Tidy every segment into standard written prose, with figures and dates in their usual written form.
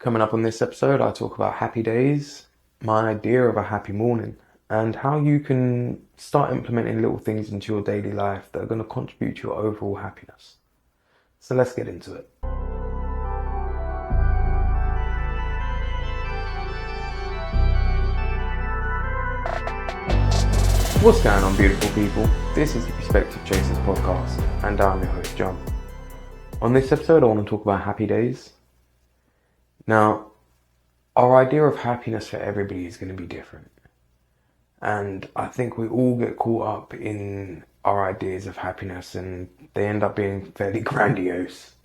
Coming up on this episode, I talk about happy days, my idea of a happy morning, and how you can start implementing little things into your daily life that are going to contribute to your overall happiness. So let's get into it. What's going on, beautiful people? This is the Perspective Chasers podcast, and I'm your host, John. On this episode, I want to talk about happy days. Now, our idea of happiness for everybody is going to be different. And I think we all get caught up in our ideas of happiness and they end up being fairly grandiose.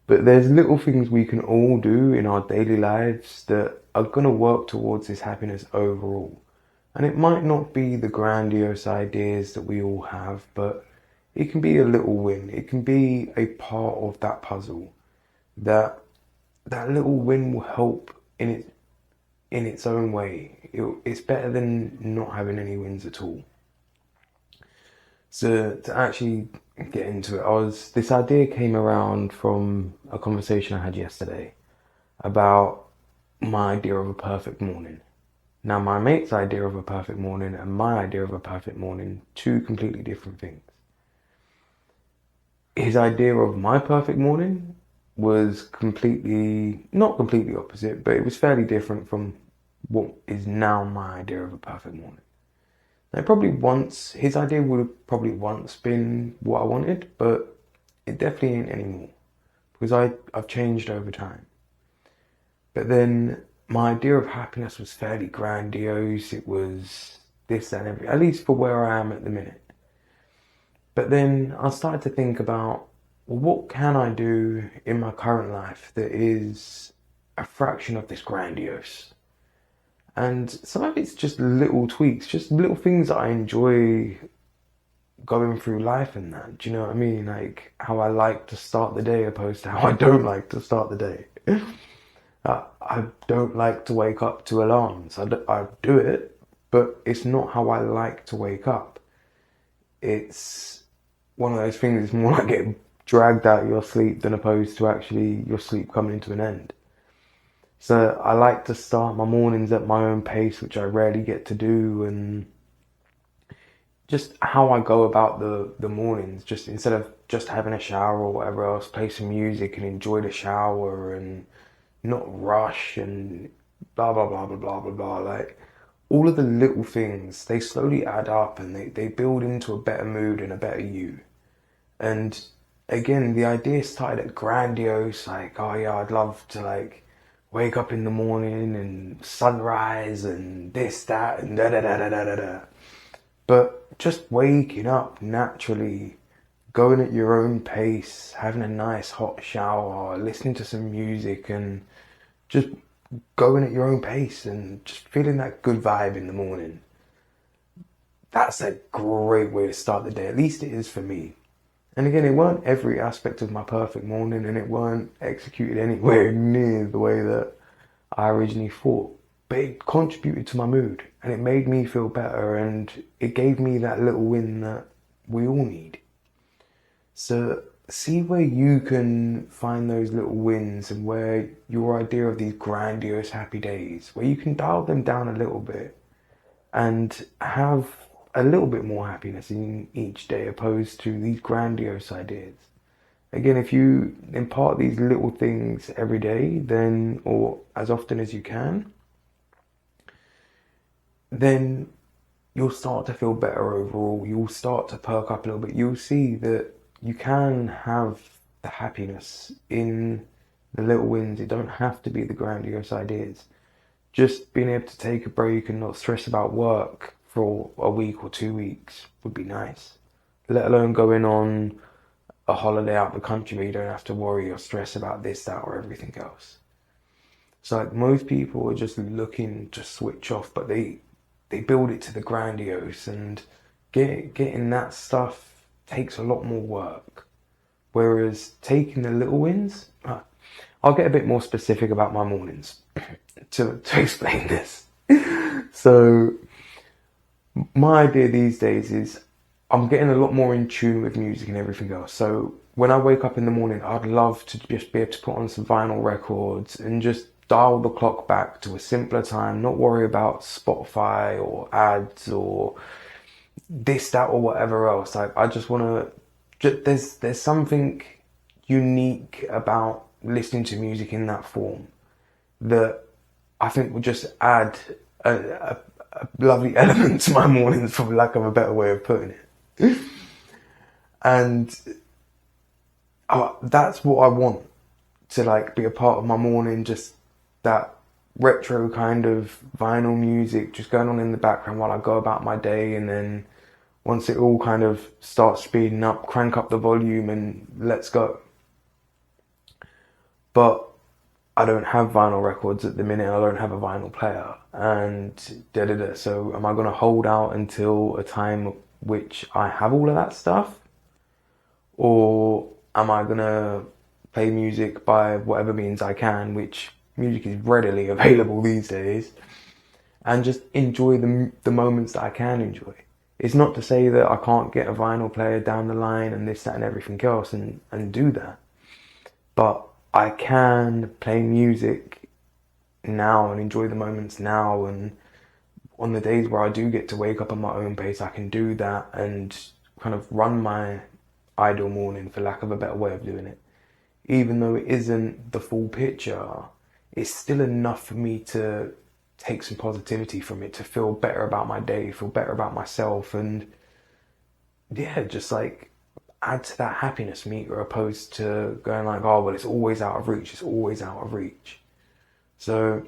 But there's little things we can all do in our daily lives that are going to work towards this happiness overall. And it might not be the grandiose ideas that we all have, but it can be a little win. It can be a part of that puzzle. That little win will help in its own way. It's better than not having any wins at all. So to actually get into it, this idea came around from a conversation I had yesterday about my idea of a perfect morning. Now, my mate's idea of a perfect morning and my idea of a perfect morning, two completely different things. His idea of my perfect morning was not completely opposite, but it was fairly different from what is now my idea of a perfect morning. Now, his idea would have probably once been what I wanted, but it definitely ain't anymore because I've changed over time. But then my idea of happiness was fairly grandiose. It was this and everything, at least for where I am at the minute. But then I started to think about, well, what can I do in my current life that is a fraction of this grandiose? And some of it's just little tweaks, just little things that I enjoy going through life and that. Do you know what I mean? Like how I like to start the day opposed to how I don't like to start the day. I don't like to wake up to alarms. I do it, but it's not how I like to wake up. It's one of those things, it's more like getting dragged out of your sleep than opposed to actually your sleep coming to an end. So I like to start my mornings at my own pace, which I rarely get to do, and just how I go about the mornings, just instead of just having a shower or whatever else, play some music and enjoy the shower and not rush and blah, blah, blah, blah, blah, blah, blah. Like all of the little things, they slowly add up and they build into a better mood and a better you. And again, the idea started at grandiose, like, oh yeah, I'd love to like wake up in the morning and sunrise and this, that, and da da da da da da da. But just waking up naturally, going at your own pace, having a nice hot shower, listening to some music and just going at your own pace and just feeling that good vibe in the morning. That's a great way to start the day. At least it is for me. And again, it weren't every aspect of my perfect morning and it weren't executed anywhere near the way that I originally thought. But it contributed to my mood and it made me feel better and it gave me that little win that we all need. So see where you can find those little wins and where your idea of these grandiose happy days, where you can dial them down a little bit and have a little bit more happiness in each day opposed to these grandiose ideas. Again, if you impart these little things every day, then, or as often as you can, then you'll start to feel better overall. You'll start to perk up a little bit. You'll see that you can have the happiness in the little wins. It don't have to be the grandiose ideas. Just being able to take a break and not stress about work for a week or 2 weeks would be nice. Let alone going on a holiday out the country where you don't have to worry or stress about this, that, or everything else. So like most people are just looking to switch off, but they build it to the grandiose, and getting that stuff takes a lot more work. Whereas taking the little wins, I'll get a bit more specific about my mornings to explain this. So my idea these days is I'm getting a lot more in tune with music and everything else. So when I wake up in the morning, I'd love to just be able to put on some vinyl records and just dial the clock back to a simpler time, not worry about Spotify or ads or this, that, or whatever else. Like, I just want to, there's something unique about listening to music in that form that I think would just add a lovely element to my mornings, for lack of a better way of putting it. And that's what I want to like be a part of my morning, just that retro kind of vinyl music just going on in the background while I go about my day. And then once it all kind of starts speeding up, crank up the volume and let's go. But I don't have vinyl records at the minute. I don't have a vinyl player and So am I going to hold out until a time which I have all of that stuff? Or am I going to play music by whatever means I can, which music is readily available these days, and just enjoy the moments that I can enjoy? It's not to say that I can't get a vinyl player down the line and this, that, and everything else and do that. But I can play music now and enjoy the moments now. And on the days where I do get to wake up at my own pace, I can do that and kind of run my ideal morning, for lack of a better way of doing it. Even though it isn't the full picture, it's still enough for me to take some positivity from it, to feel better about my day, feel better about myself, and yeah, just like add to that happiness meter, opposed to going like, oh, well, it's always out of reach, it's always out of reach. So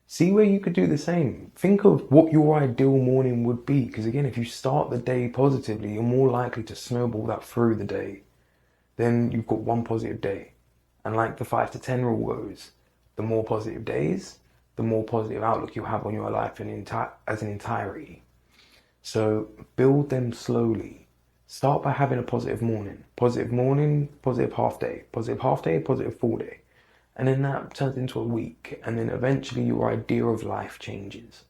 see where you could do the same. Think of what your ideal morning would be, because again, if you start the day positively, you're more likely to snowball that through the day. Then you've got one positive day. And like the 5 to 10 rule goes, the more positive days, the more positive outlook you have on your life as an entirety. So build them slowly. Start by having a positive morning, positive half day, positive full day. And then that turns into a week. And then eventually your idea of life changes,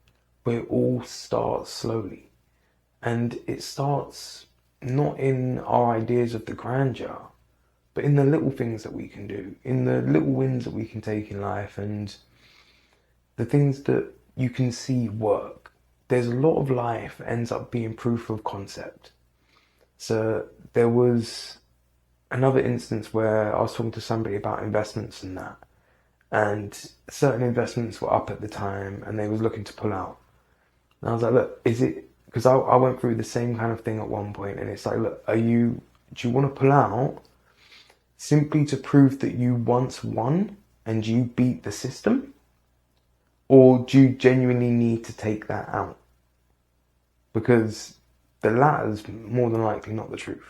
where it all starts slowly. And it starts not in our ideas of the grandeur, but in the little things that we can do, in the little wins that we can take in life, and the things that you can see work. There's a lot of life ends up being proof of concept. So there was another instance where I was talking to somebody about investments and that, and certain investments were up at the time and they was looking to pull out. And I was like, look, is it, because I went through the same kind of thing at one point, and it's like, look, do you want to pull out simply to prove that you once won and you beat the system? Or do you genuinely need to take that out? Because the latter's more than likely not the truth.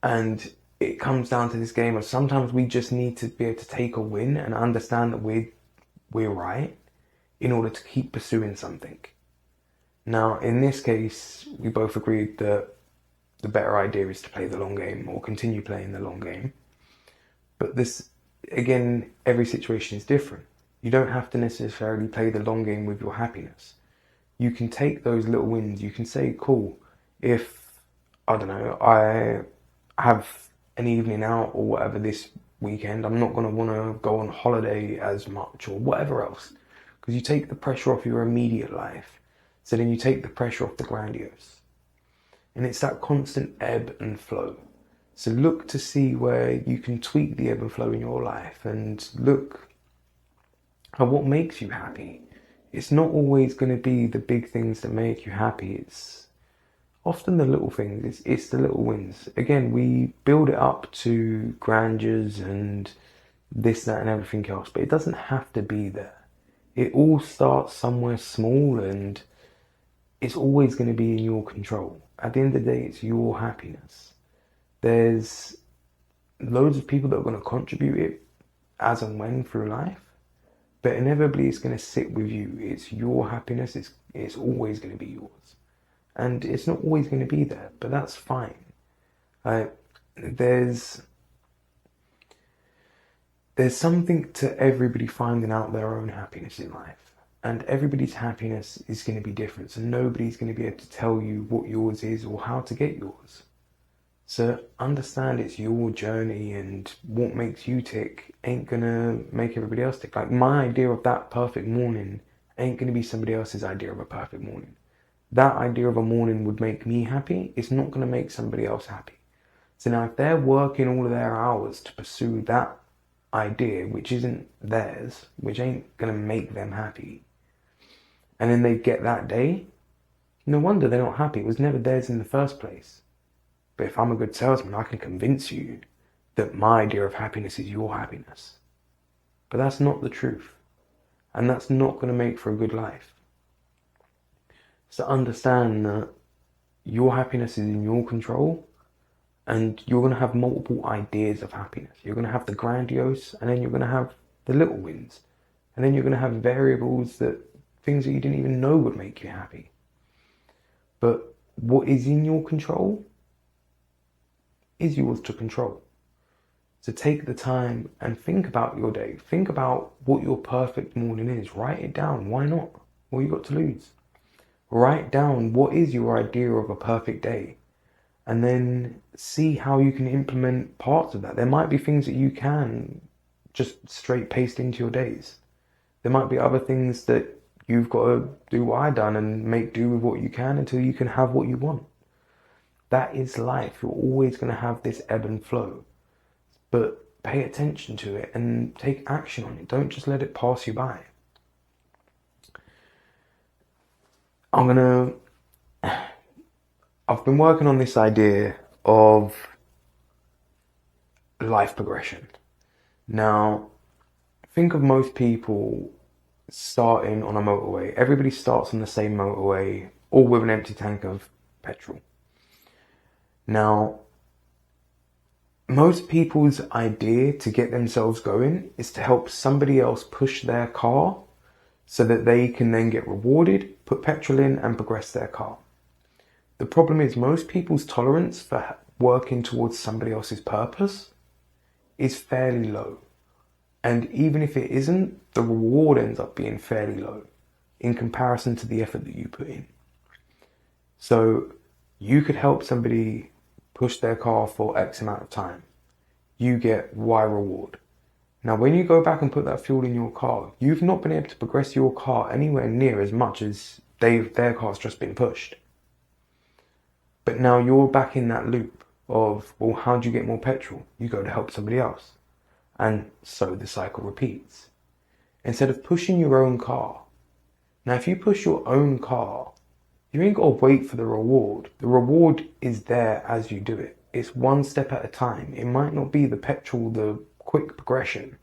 And it comes down to this game of sometimes we just need to be able to take a win and understand that we're right in order to keep pursuing something. Now, in this case, we both agreed that the better idea is to play the long game or continue playing the long game. But this, again, every situation is different. You don't have to necessarily play the long game with your happiness. You can take those little wins. You can say, cool, if, I don't know, I have an evening out or whatever this weekend, I'm not going to want to go on holiday as much or whatever else. Because you take the pressure off your immediate life. So then you take the pressure off the grandiose. And it's that constant ebb and flow. So look to see where you can tweak the ebb and flow in your life, and look at what makes you happy. It's not always going to be the big things that make you happy. It's often the little things. It's the little wins. Again, we build it up to grandeurs and this, that, and everything else, but it doesn't have to be there. It all starts somewhere small, and it's always going to be in your control. At the end of the day, it's your happiness. There's loads of people that are going to contribute it as and when through life, but inevitably it's going to sit with you. It's your happiness. It's always going to be yours. And it's not always going to be there, but that's fine. There's something to everybody finding out their own happiness in life. And everybody's happiness is going to be different. So nobody's going to be able to tell you what yours is or how to get yours. So understand it's your journey, and what makes you tick ain't gonna make everybody else tick. Like, my idea of that perfect morning ain't gonna be somebody else's idea of a perfect morning. That idea of a morning would make me happy. It's not gonna make somebody else happy. So now if they're working all of their hours to pursue that idea, which isn't theirs, which ain't gonna make them happy, and then they get that day, no wonder they're not happy. It was never theirs in the first place. But if I'm a good salesman, I can convince you that my idea of happiness is your happiness. But that's not the truth. And that's not going to make for a good life. So understand that your happiness is in your control, and you're going to have multiple ideas of happiness. You're going to have the grandiose, and then you're going to have the little wins. And then you're going to have variables, that things that you didn't even know would make you happy. But what is in your control is yours to control. So take the time and think about your day. Think about what your perfect morning is. Write it down. Why not? What you got to lose? Write down what is your idea of a perfect day, and then see how you can implement parts of that. There might be things that you can just straight paste into your days. There might be other things that you've got to do what I've done and make do with what you can until you can have what you want. That is life. You're always going to have this ebb and flow. But pay attention to it and take action on it. Don't just let it pass you by. I've been working on this idea of life progression. Now, think of most people starting on a motorway. Everybody starts on the same motorway, all with an empty tank of petrol. Now, most people's idea to get themselves going is to help somebody else push their car so that they can then get rewarded, put petrol in, and progress their car. The problem is most people's tolerance for working towards somebody else's purpose is fairly low. And even if it isn't, the reward ends up being fairly low in comparison to the effort that you put in. So you could help somebody push their car for X amount of time. You get Y reward. Now, when you go back and put that fuel in your car, you've not been able to progress your car anywhere near as much as their car's just been pushed. But now you're back in that loop of, well, how do you get more petrol? You go to help somebody else. And so the cycle repeats. Instead of pushing your own car. Now, if you push your own car, you ain't got to wait for the reward. The reward is there as you do it. It's one step at a time. It might not be the petrol, the quick progression,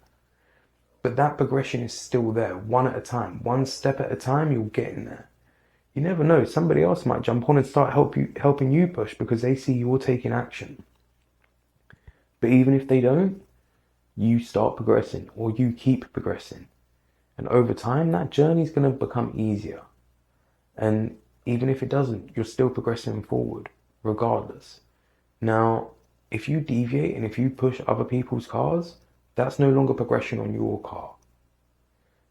but that progression is still there, one at a time. One step at a time, you'll get in there. You never know. Somebody else might jump on and start helping you push because they see you're taking action. But even if they don't, you start progressing, or you keep progressing. And over time, that journey is going to become easier. And even if it doesn't, you're still progressing forward, regardless. Now, if you deviate and if you push other people's cars, that's no longer progression on your car.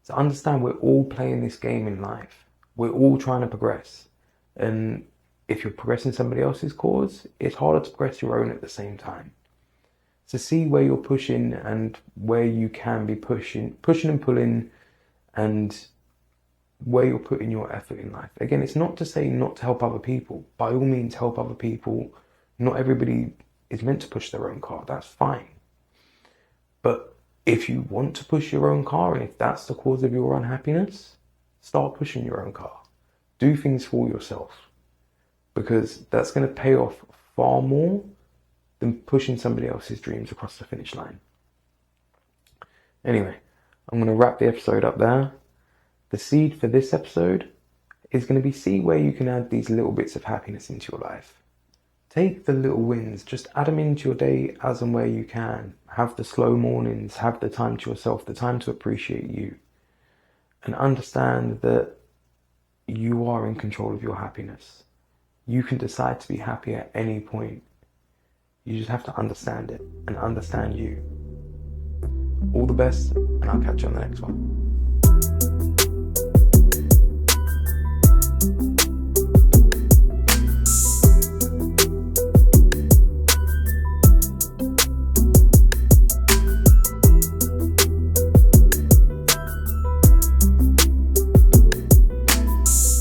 So understand, we're all playing this game in life. We're all trying to progress. And if you're progressing somebody else's cause, it's harder to progress your own at the same time. So see where you're pushing and where you can be pushing and pulling, and where you're putting your effort in life. Again, it's not to say not to help other people. By all means, help other people. Not everybody is meant to push their own car. That's fine. But if you want to push your own car, and if that's the cause of your unhappiness, start pushing your own car. Do things for yourself, because that's going to pay off far more than pushing somebody else's dreams across the finish line. Anyway, I'm going to wrap the episode up there. The seed for this episode is going to be, see where you can add these little bits of happiness into your life. Take the little wins, just add them into your day as and where you can. Have the slow mornings, have the time to yourself, the time to appreciate you. And understand that you are in control of your happiness. You can decide to be happy at any point. You just have to understand it and understand you. All the best, and I'll catch you on the next one.